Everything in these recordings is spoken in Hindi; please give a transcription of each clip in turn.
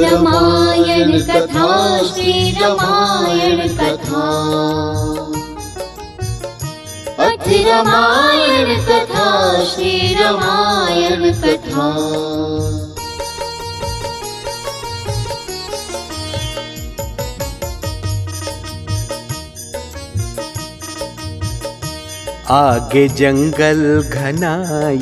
रामायण कथा, श्री रामायण कथा। अथ रामायण कथा, श्री रामायण कथा। आगे जंगल घना,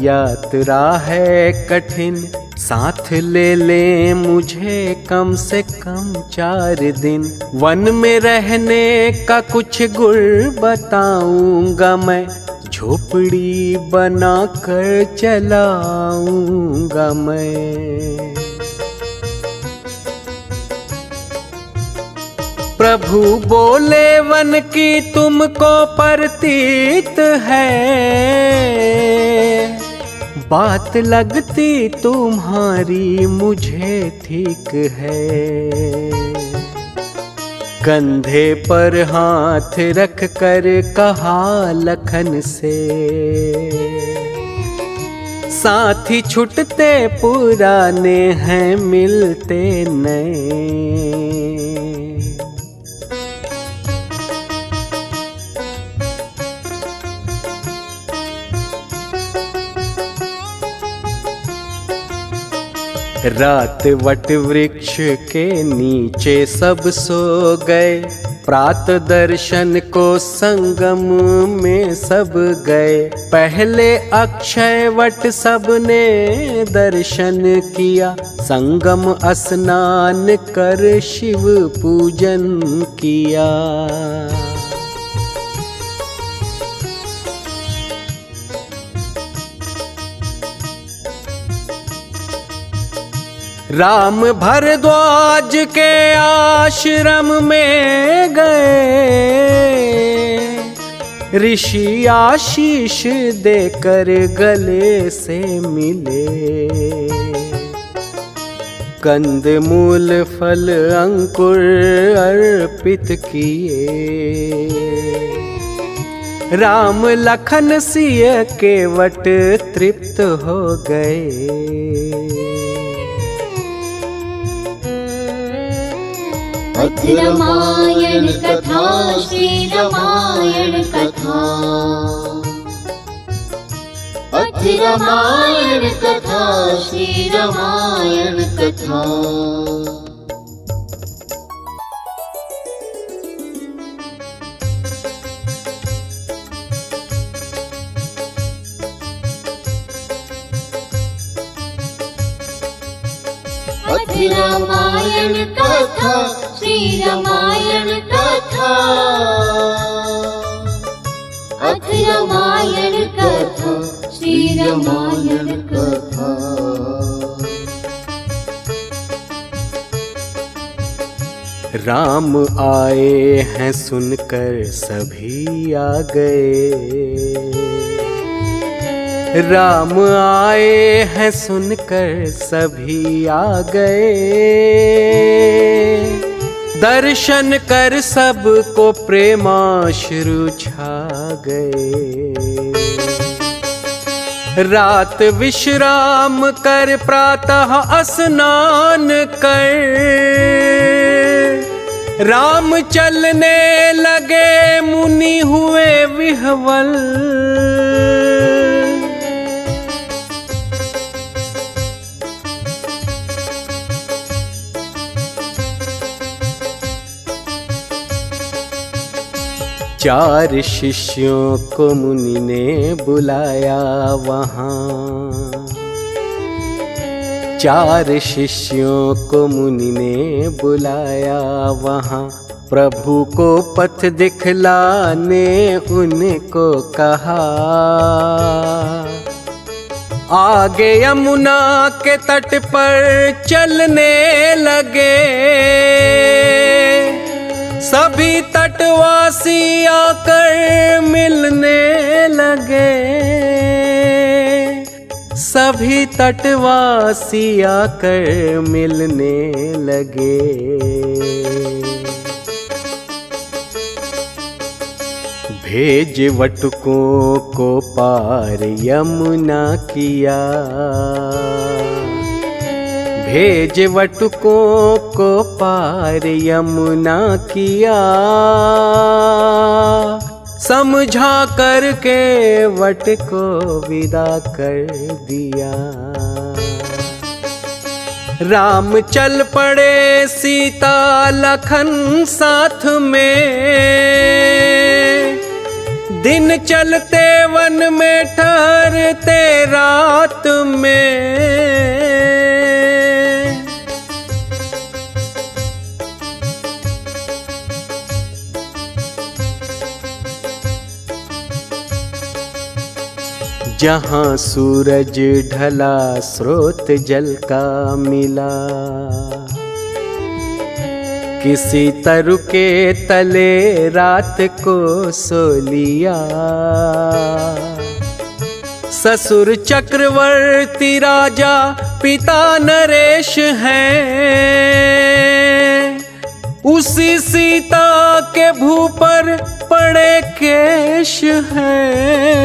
यात्रा है कठिन, साथ ले ले मुझे कम से कम 4 दिन। वन में रहने का कुछ गुर बताऊंगा मैं, झोपड़ी बनाकर चलाऊंगा मैं। प्रभु बोले वन की तुमको प्रतीत है, बात लगती तुम्हारी मुझे ठीक है। कंधे पर हाथ रख कर कहा लखन से, साथी छुटते पुराने हैं मिलते नए। रात वट वृक्ष के नीचे सब सो गए, प्रात दर्शन को संगम में सब गए। पहले अक्षय वट सबने दर्शन किया, संगम स्नान कर शिव पूजन किया। राम भरद्वाज के आश्रम में गए, ऋषि आशीष देकर गले से मिले। कंद मूल फल अंकुर अर्पित किए, राम लखन सिय के वट तृप्त हो गए। अथ रामायण कथा, श्री रामायण कथा। अथ रामायण कथा, श्री रामायण कथा। अथ रामायण कथा, श्री रामायण कथा। अथ रामायण कथा, श्री रामायण कथा। राम आए हैं सुनकर सभी आ गए, राम आए हैं सुनकर सभी आ गए। दर्शन कर सबको प्रेमाश्रु छा गए। रात विश्राम कर प्रातः स्नान कर, राम चलने लगे मुनि हुए विह्वल। चार शिष्यों को मुनि ने बुलाया वहाँ, चार शिष्यों को मुनि ने बुलाया वहाँ। प्रभु को पथ दिखलाने उनको कहा, आगे यमुना के तट पर चलने लगे। सभी तटवासी आकर मिलने लगे, सभी तटवासी आकर मिलने लगे। भेज वटुकों को पार यमुना किया, भेज वटुकों को पार यमुना किया, समझा करके वट को विदा कर दिया। राम चल पड़े सीता लखन साथ में, दिन चलते वन में ठहरते रात में। जहाँ सूरज ढला स्रोत जल का मिला, किसी तरु के तले रात को सो लिया। ससुर चक्रवर्ती राजा पिता नरेश हैं, उसी सीता के भू पर पड़े केश हैं,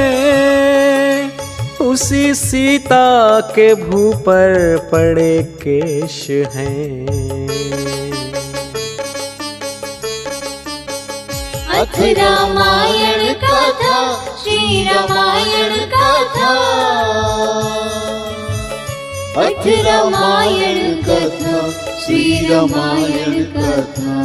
उसी सीता के भू पर पड़े केश हैं। अथ रामायण कथा, श्री रामायण कथा। अथ रामायण कथा, श्री रामायण कथा।